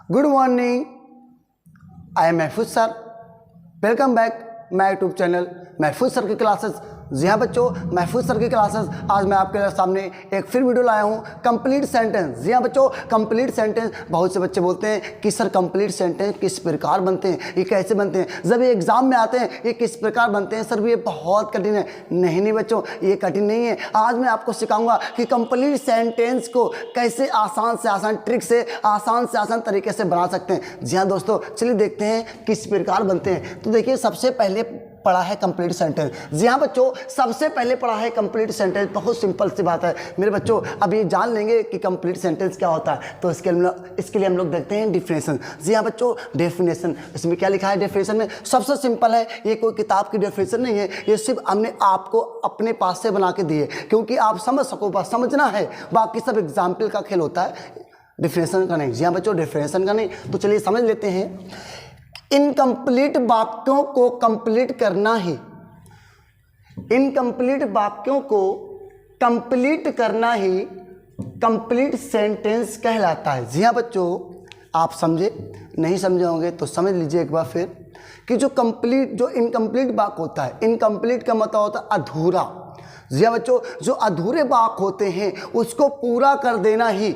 Good morning, I am महफूज sir. Welcome back my YouTube channel महफूज sir की classes. जी हाँ बच्चों, महफूज सर की क्लासेस आज मैं आपके सामने एक फिर वीडियो लाया हूँ कंप्लीट सेंटेंस। जी हाँ बच्चों, कंप्लीट सेंटेंस। बहुत से बच्चे बोलते हैं कि सर कंप्लीट सेंटेंस किस प्रकार बनते हैं, ये कैसे बनते हैं, जब ये एग्जाम में आते हैं ये किस प्रकार बनते हैं सर, ये बहुत कठिन है। नहीं बच्चों, ये कठिन नहीं है। आज मैं आपको सिखाऊंगा कि कंप्लीट सेंटेंस को कैसे आसान से आसान ट्रिक से आसान तरीके से बना सकते हैं। जी हाँ दोस्तों, चलिए देखते हैं किस प्रकार बनते हैं। तो देखिए, सबसे पहले पढ़ा है कंप्लीट सेंटेंस। जी हाँ बच्चों, सबसे पहले पढ़ा है कंप्लीट सेंटेंस। बहुत सिंपल सी बात है मेरे बच्चों। अब ये जान लेंगे कि कंप्लीट सेंटेंस क्या होता है, तो इसके लिए हम लोग देखते हैं डेफिनेशन। जी हाँ बच्चों, डेफिनेशन। इसमें क्या लिखा है डेफिनेशन में? सबसे सिंपल है, ये कोई किताब की डेफिनेशन नहीं है, ये सिर्फ हमने आपको अपने पास से बना के दी है, क्योंकि आप समझ सको, बस समझना है। बाकी सब एग्जाम्पल का खेल होता है, डेफिनेशन का नहीं। जी हाँ बच्चों, डेफिनेशन का नहीं। तो चलिए समझ लेते हैं। इनकम्प्लीट वाक्यों को कंप्लीट करना ही, इनकम्प्लीट वाक्यों को कंप्लीट करना ही कंप्लीट सेंटेंस कहलाता है। जी हाँ बच्चों, आप समझे? नहीं समझे होंगे तो समझ लीजिए एक बार फिर कि जो इनकम्प्लीट वाक्य होता है, इनकम्प्लीट का मतलब होता है अधूरा। जी हाँ बच्चों, जो अधूरे वाक्य होते हैं उसको पूरा कर देना ही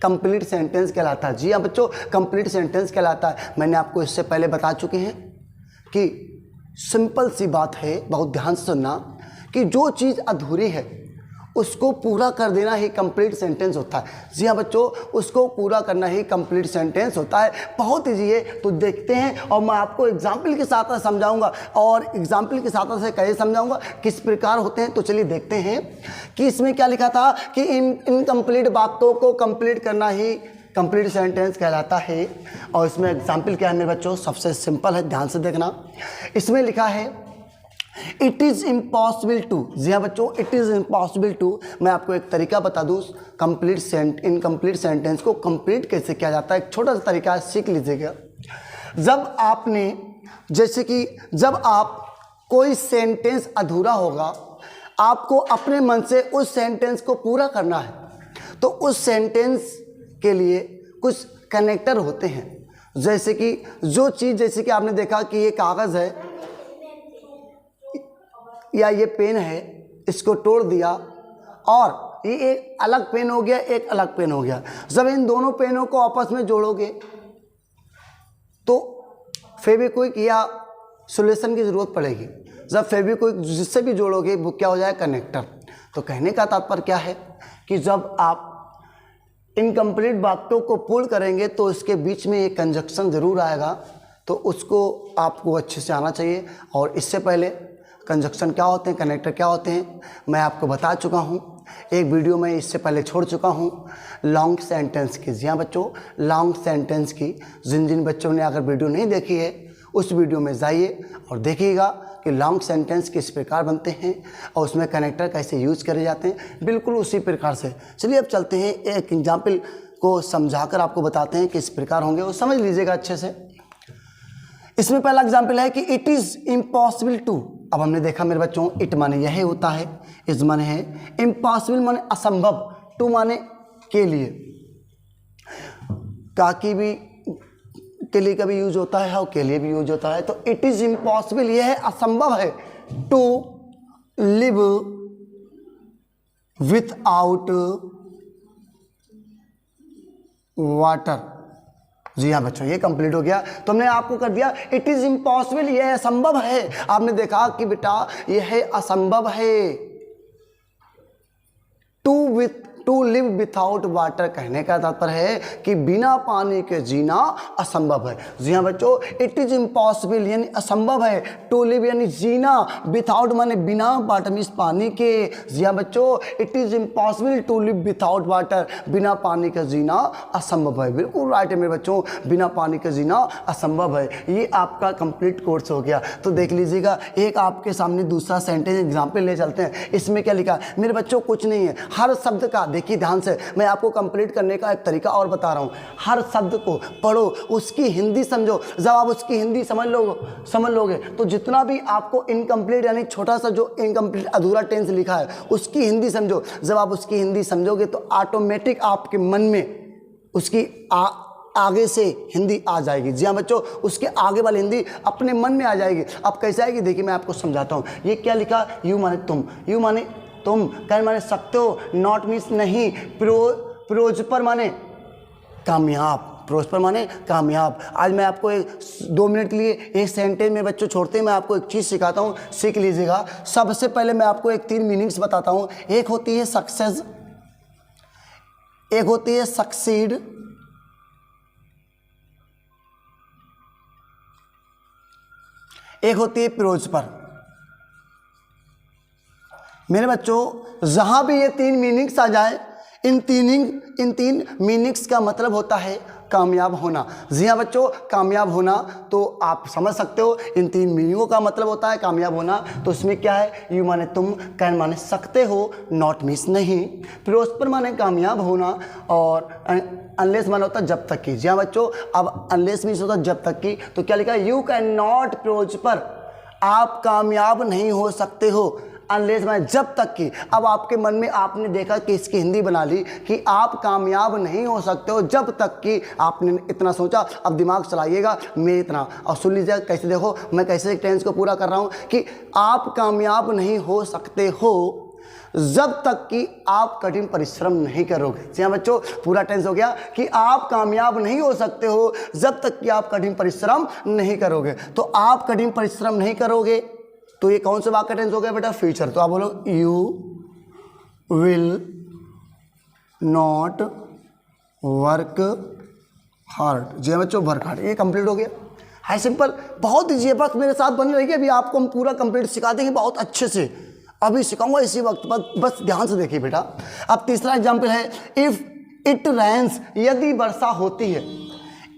कंप्लीट सेंटेंस कहलाता है। जी हाँ बच्चों, कंप्लीट सेंटेंस कहलाता है। मैंने आपको इससे पहले बता चुके हैं कि सिंपल सी बात है, बहुत ध्यान से सुनना, कि जो चीज़ अधूरी है उसको पूरा कर देना ही कंप्लीट सेंटेंस होता है। जी हाँ बच्चों, उसको पूरा करना ही कंप्लीट सेंटेंस होता है। बहुत ईजी है, तो देखते हैं और मैं आपको एग्जाम्पल के साथ समझाऊंगा, और एग्जाम्पल के साथ से कैसे समझाऊंगा, किस प्रकार होते हैं। तो चलिए देखते हैं कि इसमें क्या लिखा था कि इनकम्प्लीट वाक्यों को कंप्लीट करना ही कंप्लीट सेंटेंस कहलाता है। और इसमें एग्जाम्पल क्या है मेरे बच्चों? सबसे सिंपल है, ध्यान से देखना। इसमें लिखा है इट इज़ इम्पॉसिबल टू। जी हाँ बच्चों, इट इज़ इम्पॉसिबल टू। मैं आपको एक तरीका बता दूँ इनकम्प्लीट सेंटेंस को कंप्लीट कैसे किया जाता है। एक छोटा सा तरीका सीख लीजिएगा। जब आपने, जैसे कि जब आप कोई सेंटेंस अधूरा होगा, आपको अपने मन से उस सेंटेंस को पूरा करना है, तो उस सेंटेंस के लिए कुछ कनेक्टर होते हैं। जैसे कि जो चीज़, जैसे कि आपने देखा कि ये कागज़ है या ये पेन है, इसको तोड़ दिया और ये एक अलग पेन हो गया, एक अलग पेन हो गया। जब इन दोनों पेनों को आपस में जोड़ोगे तो फेविक्विक या सॉल्यूशन की ज़रूरत पड़ेगी। जब फेविक्विक जिससे भी जोड़ोगे वो क्या हो जाए? कनेक्टर। तो कहने का तात्पर्य क्या है कि जब आप इनकम्प्लीट वाक्यों को पूर्ण करेंगे तो इसके बीच में एक कंजक्शन ज़रूर आएगा, तो उसको आपको अच्छे से आना चाहिए। और इससे पहले कंजक्शन क्या होते हैं, कनेक्टर क्या होते हैं, मैं आपको बता चुका हूँ। एक वीडियो में इससे पहले छोड़ चुका हूँ लॉन्ग सेंटेंस की। जी हाँ बच्चों, लॉन्ग सेंटेंस की जिन बच्चों ने अगर वीडियो नहीं देखी है उस वीडियो में जाइए और देखिएगा कि लॉन्ग सेंटेंस किस प्रकार बनते हैं और उसमें कनेक्टर कैसे यूज़ करे जाते हैं, बिल्कुल उसी प्रकार से। चलिए अब चलते हैं, एक एग्जाम्पल को समझाकर आपको बताते हैं किस प्रकार होंगे, वो समझ लीजिएगा अच्छे से। इसमें पहला एग्जाम्पल है कि इट इज़ इम्पॉसिबल टू। अब हमने देखा मेरे बच्चों, इट माने यह होता है, इज माने है, इम्पॉसिबल माने असंभव, टू माने के लिए, ताकि भी के लिए कभी यूज होता है और के लिए भी यूज होता है। तो इट इज इम्पॉसिबल, यह है असंभव है, टू लिव विथआउट वाटर। जी हाँ बच्चों, ये कंप्लीट हो गया। तो हमने आपको कर दिया इट इज इम्पॉसिबल, यह असंभव है। आपने देखा कि बेटा यह असंभव है। टू लिव विथआउट वाटर, कहने का तात्पर्य है कि बिना पानी के जीना असंभव है। जी हाँ बच्चों, इट इज इम्पॉसिबल यानी असंभव है, टू लिव यानी जीना, विथआउट माने बिना, वाटर मीन्स पानी के। जी हाँ बच्चों, it is impossible to live without water, बिना पानी के जीना असंभव है। बिल्कुल राइट है मेरे बच्चों, बिना पानी के जीना असंभव है। ये आपका कंप्लीट कोर्स हो गया। तो देख लीजिएगा, एक आपके सामने दूसरा सेंटेंस एग्जाम्पल ले चलते हैं। इसमें क्या लिखा मेरे बच्चों? कुछ नहीं है, हर शब्द का, देखिए ध्यान से, मैं आपको कंप्लीट करने का एक तरीका और बता रहा हूँ। हर शब्द को पढ़ो, उसकी हिंदी समझो। जब आप उसकी हिंदी समझ लोगे तो जितना भी आपको इनकम्प्लीट यानी छोटा सा जो इनकम्प्लीट अधूरा टेंस लिखा है उसकी हिंदी समझो। जब आप उसकी हिंदी समझोगे तो ऑटोमेटिक आपके मन में उसकी आगे से हिंदी आ जाएगी। जी हाँ बच्चों, उसके आगे वाली हिंदी अपने मन में आ जाएगी। अब कैसे आएगी देखिए, मैं आपको समझाता हूँ। ये क्या लिखा, यू माने तुम, यू माने तुम, कैन माने सकते हो, नॉट मीन्स नहीं, प्रोस्पर माने कामयाब, प्रोस्पर माने कामयाब। आज मैं आपको 2 मिनट के लिए एक सेंटेंस में बच्चों छोड़ते हैं मैं आपको एक चीज़ सिखाता हूँ, सीख लीजिएगा। सबसे पहले मैं आपको 3 मीनिंग्स बताता हूँ। एक होती है सक्सेस, एक होती है सक्सीड, एक होती है प्रोस्पर। मेरे बच्चों, जहां भी ये 3 मीनिंग्स आ जाए, इन 3 मीनिंग्स का मतलब होता है कामयाब होना। जी हाँ बच्चों, कामयाब होना। तो आप समझ सकते हो इन 3 मीनिंगों का मतलब होता है कामयाब होना। तो इसमें क्या है, यू माने तुम, कैन माने सकते हो, नॉट मीन्स नहीं, प्रोस्पर माने कामयाब होना, और अनलेस माने होता है जब तक की। जी हाँ बच्चों, अब अनलेस मीन्स होता है जब तक की। तो क्या लिखा है, यू कैन नॉट प्रोस्पर, आप कामयाब नहीं हो सकते हो, अनलेस माने जब तक की। अब आपके मन में आपने देखा कि इसकी हिंदी बना ली कि आप कामयाब नहीं हो सकते हो जब तक कि, आपने इतना सोचा। अब दिमाग चलाइएगा मैं इतना, और सुन लीजिएगा कैसे, देखो मैं कैसे टेंस को पूरा कर रहा हूँ कि आप कामयाब नहीं हो सकते हो जब तक कि आप कठिन परिश्रम नहीं करोगे। जी हाँ बच्चों, पूरा टेंस हो गया कि आप कामयाब नहीं हो सकते हो जब तक कि आप कठिन परिश्रम नहीं करोगे। तो आप कठिन परिश्रम नहीं करोगे, तो ये कौन सा वाक्य टेंस हो गया बेटा, फ्यूचर। तो आप बोलो you will not work hard. जी हाँ बच्चों, वर्क हार्ड, ये कंप्लीट हो गया। हाई सिंपल, बहुत ईजी है, बस मेरे साथ बने रहिए। अभी आपको हम पूरा कंप्लीट सिखा देंगे बहुत अच्छे से, अभी सिखाऊंगा इसी वक्त, बस ध्यान से देखिए बेटा। अब तीसरा एग्जाम्पल है, इफ इट रेन्स, यदि वर्षा होती है।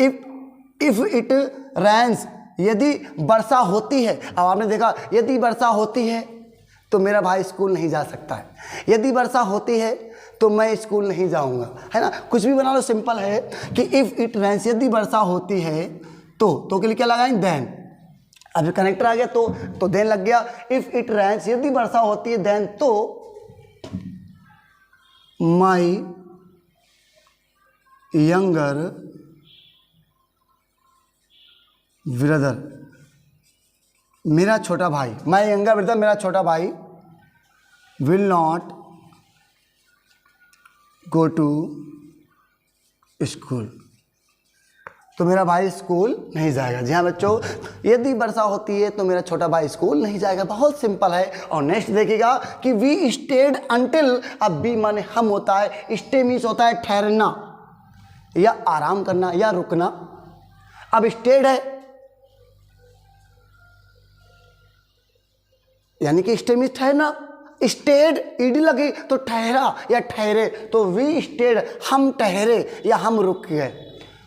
इफ इट रेन्स, यदि वर्षा होती है। अब आपने देखा यदि वर्षा होती है तो मेरा भाई स्कूल नहीं जा सकता है, यदि वर्षा होती है तो मैं स्कूल नहीं जाऊंगा, है ना। कुछ भी बना लो, सिंपल है कि इफ इट रेन्स, यदि वर्षा होती है तो के लिए क्या लगाएं, देन। अब कनेक्टर आ गया तो देन लग गया। इफ इट रेन्स, यदि वर्षा होती है, देन तो माई यंगर ब्रदर, मेरा छोटा भाई, माई यंगर ब्रदर, मेरा छोटा भाई, will not go to school, तो मेरा भाई स्कूल नहीं जाएगा। जी हाँ बच्चों, यदि वर्षा होती है तो मेरा छोटा भाई स्कूल नहीं जाएगा, बहुत सिंपल है। और नेक्स्ट देखिएगा कि वी स्टेड अंटिल, अब बी माने हम होता है, स्टे मीन्स होता है ठहरना या आराम करना या रुकना। अब स्टेड है यानी कि स्टे मीन्स ठहरना, स्टेड ईडी लगी तो ठहरा या ठहरे, तो वी स्टेड हम ठहरे या हम रुक गए।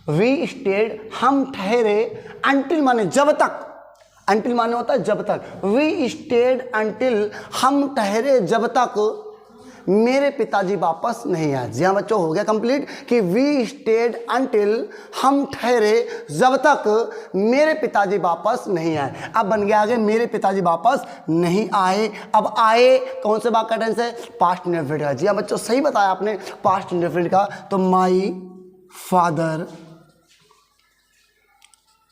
वी स्टेड हम ठहरे, अंटिल माने जब तक, अंटिल माने होता है जब तक। वी स्टेड अंटिल, हम ठहरे जब तक मेरे पिताजी वापस नहीं आए। जी हाँ बच्चों, हो गया कंप्लीट कि वी स्टेड अंटिल, हम ठहरे जब तक मेरे पिताजी वापस नहीं आए। अब बन गया आगे मेरे पिताजी वापस नहीं आए। अब आए कौन से वाक्य टेंस है, पास्ट इंडेफिनिट का। जी हाँ बच्चों, सही बताया आपने, पास्ट इंडेफिनिट का। तो my father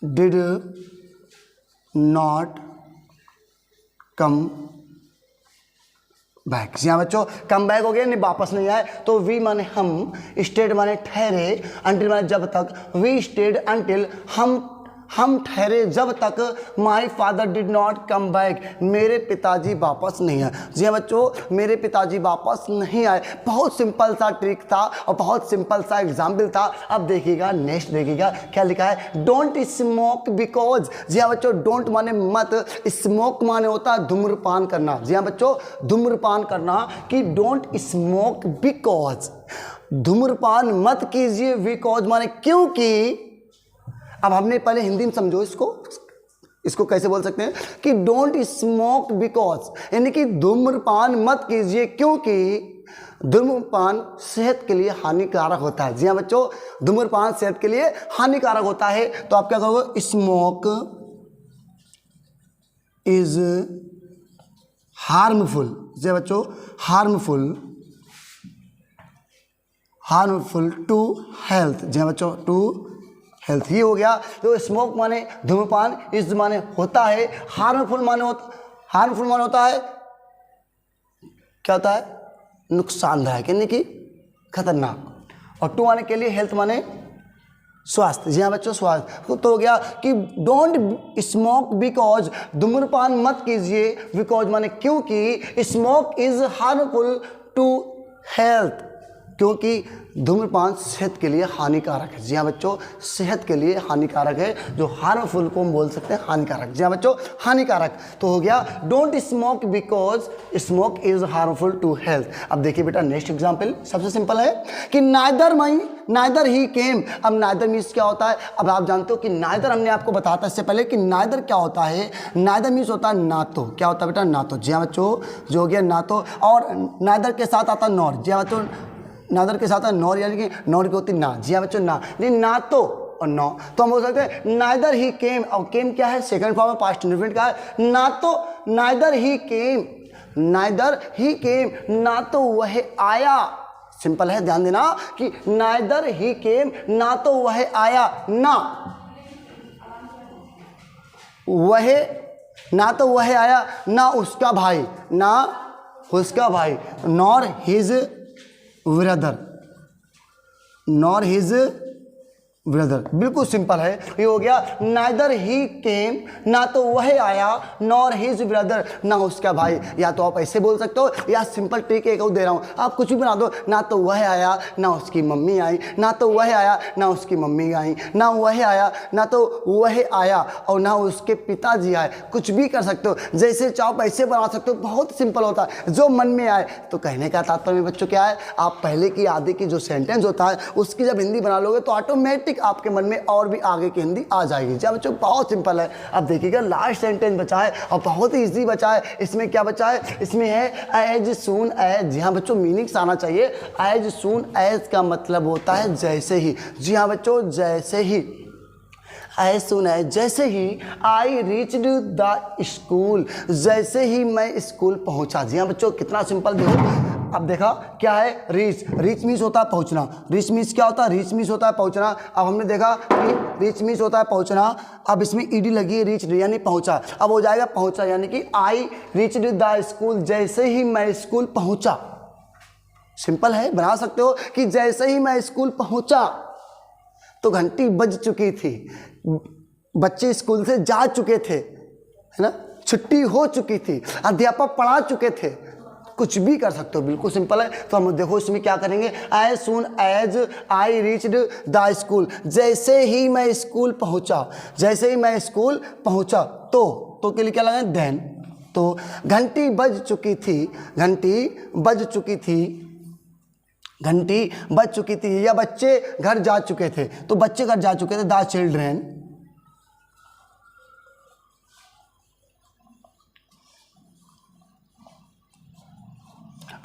did not come back. जी हाँ बच्चों, कम बैक हो गया, नहीं वापस नहीं आए। तो वी माने हम, स्टेड माने ठहरे, अंटिल माने जब तक। वी स्टेड अंटिल, हम ठहरे जब तक। माई father did not come back, मेरे पिताजी वापस नहीं आए। जी हाँ बच्चों, मेरे पिताजी वापस नहीं आए। बहुत सिंपल सा ट्रिक था और बहुत सिंपल सा एग्जाम्पल था। अब देखिएगा नेक्स्ट, देखिएगा क्या लिखा है, डोंट स्मोक बिकॉज। जी हाँ बच्चों, डोंट माने मत, स्मोक माने होता है धूम्रपान करना। जी हाँ बच्चों, धूम्रपान करना, कि डोंट स्मोक बिकॉज, धूम्रपान मत कीजिए, बिकॉज माने क्योंकि। अब हमने पहले हिंदी में समझो इसको कैसे बोल सकते हैं कि डोंट स्मोक बिकॉज, यानी कि धूम्रपान मत कीजिए क्योंकि धूम्रपान सेहत के लिए हानिकारक होता है। जी हाँ बच्चों, धूम्रपान सेहत के लिए हानिकारक होता है। तो आप क्या कहोगे, स्मोक इज हार्मफुल। जी हाँ बच्चों, हार्मफुल टू हेल्थ। जी हाँ बच्चों, टू हेल्थ। ये हो गया। तो स्मोक माने धूम्रपान, इज माने होता है, हार्मफुल माने होता है क्या होता है, नुकसानदायक यानी कि खतरनाक, और टू माने के लिए, हेल्थ माने स्वास्थ्य। जी हाँ बच्चों, स्वास्थ्य। तो हो गया कि डोंट स्मोक बिकॉज, धूम्रपान मत कीजिए, बिकॉज माने क्योंकि, smoke is harmful to health, क्योंकि धूम्रपान सेहत के लिए हानिकारक है। जी हाँ बच्चों, सेहत के लिए हानिकारक है, जो हार्मफुल को हम बोल सकते हैं हानिकारक। जी हाँ बच्चों, हानिकारक। तो हो गया don't smoke because smoke is harmful to health. अब देखिए बेटा नेक्स्ट एग्जाम्पल सबसे सिंपल है कि नाइदर ही केम। अब नाइदर मीन्स क्या होता है, अब आप जानते हो कि नाइदर हमने आपको बताया था इससे पहले कि नाइदर क्या होता है। नाइदर मीन्स होता है ना तो, क्या होता है बेटा, ना तो। जी हाँ बच्चों, जो हो गया ना तो, और नाइदर के साथ आता है नॉर। जी हाँ बच्चों, नादर के साथ है नॉर, यानी कि नॉर की होती ना। जी हाँ बच्चों, ना, लेकिन ना तो और नो, तो हम बोल सकते हैं नाइदर ही केम। और केम क्या है, सेकंड फॉर्म में पास्ट इंडेफिनिट का है। ना तो नाइदर ही केम, ना तो वह आया। सिंपल है, ध्यान देना कि नाइदर ही केम, ना तो वह आया, ना तो वह आया, ना उसका भाई, नॉर हिज ब्रदर, बिल्कुल सिंपल है। ये हो गया नाइदर ही केम, ना तो वह आया, नॉर हिज ब्रदर, ना उसका भाई। या तो आप ऐसे बोल सकते हो, या सिंपल ट्रिक एक और दे रहा हूँ, आप कुछ भी बना दो, ना तो वह आया ना उसकी मम्मी आई, ना तो वह आया ना उसकी मम्मी आई, ना वह आया ना तो वह आया, और ना उसके पिताजी आए। कुछ भी कर सकते हो, जैसे चाहो ऐसे बना सकते हो, बहुत सिंपल होता है, जो मन में आए। तो कहने का तात्पर्य बच्चों क्या है, आप पहले की आधे की जो सेंटेंस होता है उसकी जब हिंदी बना लोगे तो ऑटोमेटिक आपके मन में और भी आगे की हिंदी आ जाएगी। जी बच्चों, बहुत सिंपल है। अब देखिएगा लास्ट सेंटेंस बचा है और बहुत ही इजी बचा है। इसमें क्या बचा है, इसमें है एज सून एज। जी हाँ बच्चों, मीनिंग्स आना चाहिए। एज सून एज का मतलब होता है जैसे ही। जी हाँ बच्चों, जैसे ही, एज सून एज, जैसे ही आई रीच्ड द स्कूल, जैसे ही मैं स्कूल पहुंचा। जी हाँ बच्चों, कितना सिंपल। देखो अब देखा क्या है, रीच मीन्स होता है पहुंचना। रीच मीन्स क्या होता है, रीच मीन्स होता है पहुंचना। अब हमने देखा कि रीच मीन्स होता है पहुंचना, अब इसमें ईडी लगी है, रीच यानी पहुंचा। अब हो जाएगा पहुंचा, यानी कि आई रीच्ड द स्कूल, जैसे ही मैं स्कूल पहुंचा। सिंपल है, बना सकते हो कि जैसे ही मैं स्कूल पहुंचा तो घंटी बज चुकी थी, बच्चे स्कूल से जा चुके थे, है ना, छुट्टी हो चुकी थी, अध्यापक पढ़ा चुके थे। कुछ भी कर सकते हो, बिल्कुल सिंपल है। तो हम देखो इसमें क्या करेंगे, as soon as I reached the school, जैसे ही मैं स्कूल पहुंचा, जैसे ही मैं स्कूल पहुंचा। तो के लिए क्या लगा, देन। तो घंटी बज चुकी थी, या बच्चे घर जा चुके थे, तो बच्चे घर जा चुके थे, the children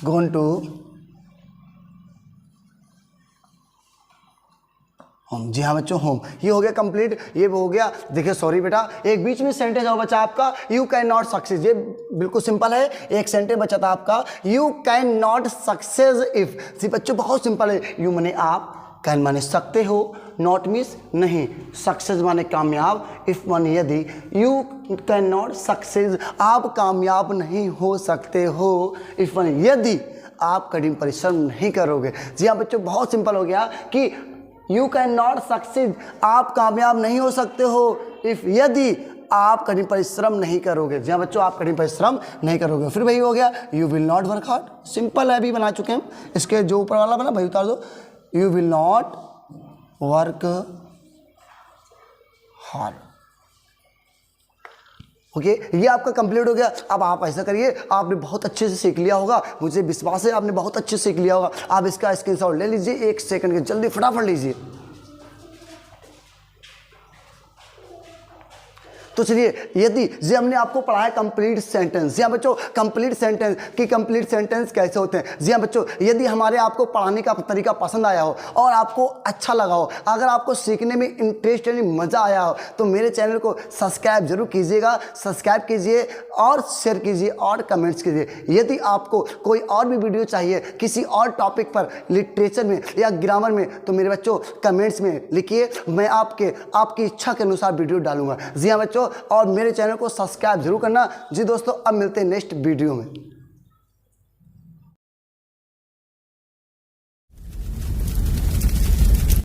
gone to home. जी हाँ बच्चों, होम। ये हो गया कंप्लीट, ये हो गया। देखिए सॉरी बेटा, एक बीच में सेंटेंस और बचा आपका, यू कैन नॉट सक्सेस। ये बिल्कुल सिंपल है, एक सेंटेंस बचा था आपका, you can not success if. जी बच्चों, बहुत सिंपल है। यू माने आप, कैन माने सकते हो, नॉट मीन्स नहीं, सक्सेस माने कामयाब, इफ माने यदि। यू कैन नॉट सक्सेस, आप कामयाब नहीं हो सकते हो, इफ माने यदि आप कठिन परिश्रम नहीं करोगे। जी हाँ बच्चों, बहुत सिंपल हो गया कि यू कैन नॉट सक्सीड, आप कामयाब नहीं हो सकते हो, इफ यदि आप कठिन परिश्रम नहीं करोगे। जी हाँ बच्चों, आप कठिन परिश्रम नहीं करोगे। फिर वही हो गया, you will not work hard. Simple है, अभी बना चुके हैं। इसके जो ऊपर वाला बना भाई उतार दो, you will not work hard. Okay, ये आपका कंप्लीट हो गया। अब आप ऐसा करिए, आपने बहुत अच्छे से सीख लिया होगा, मुझे विश्वास है आपने बहुत अच्छे से सीख लिया होगा। आप इसका स्क्रीनशॉट ले लीजिए, 1 सेकंड के, जल्दी फटाफट लीजिए। तो चलिए, यदि जी हमने आपको पढ़ा है कंप्लीट सेंटेंस। जी हाँ बच्चों, कंप्लीट सेंटेंस कि कंप्लीट सेंटेंस कैसे होते हैं। जी हाँ बच्चों, यदि हमारे आपको पढ़ाने का तरीका पसंद आया हो और आपको अच्छा लगा हो, अगर आपको सीखने में इंटरेस्ट यानी मज़ा आया हो, तो मेरे चैनल को सब्सक्राइब जरूर कीजिएगा। सब्सक्राइब कीजिए और शेयर कीजिए और कमेंट्स कीजिए। यदि आपको कोई और भी वीडियो चाहिए किसी और टॉपिक पर, लिटरेचर में या ग्रामर में, तो मेरे बच्चों कमेंट्स में लिखिए, मैं आपकी इच्छा के अनुसार वीडियो डालूंगा। जी हाँ बच्चों, और मेरे चैनल को सब्सक्राइब जरूर करना। जी दोस्तों, अब मिलते हैं नेक्स्ट वीडियो में।